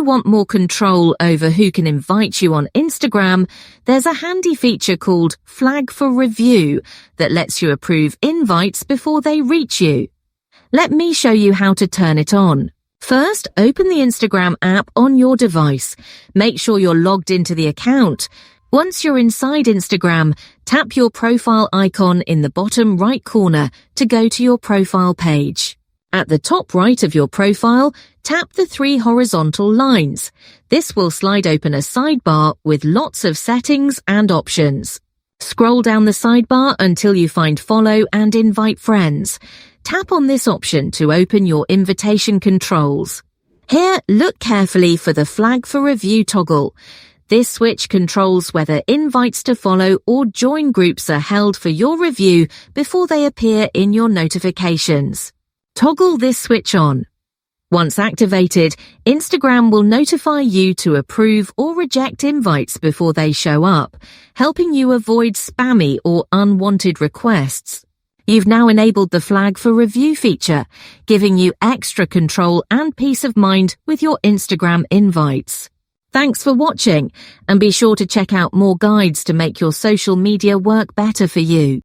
you want more control over who can invite you on Instagram, there's a handy feature called Flag for Review that lets you approve invites before they reach you. Let me show you how to turn it on. First, open the Instagram app on your device. Make sure you're logged into the account. Once you're inside Instagram, tap your profile icon in the bottom right corner to go to your profile page. At the top right of your profile, tap the 3 horizontal lines. This will slide open a sidebar with lots of settings and options. Scroll down the sidebar until you find Follow and Invite Friends. Tap on this option to open your invitation controls. Here, look carefully for the Flag for Review toggle. This switch controls whether invites to follow or join groups are held for your review before they appear in your notifications. Toggle this switch on. Once activated, Instagram will notify you to approve or reject invites before they show up, helping you avoid spammy or unwanted requests. You've now enabled the Flag for Review feature, giving you extra control and peace of mind with your Instagram invites. Thanks for watching, and be sure to check out more guides to make your social media work better for you.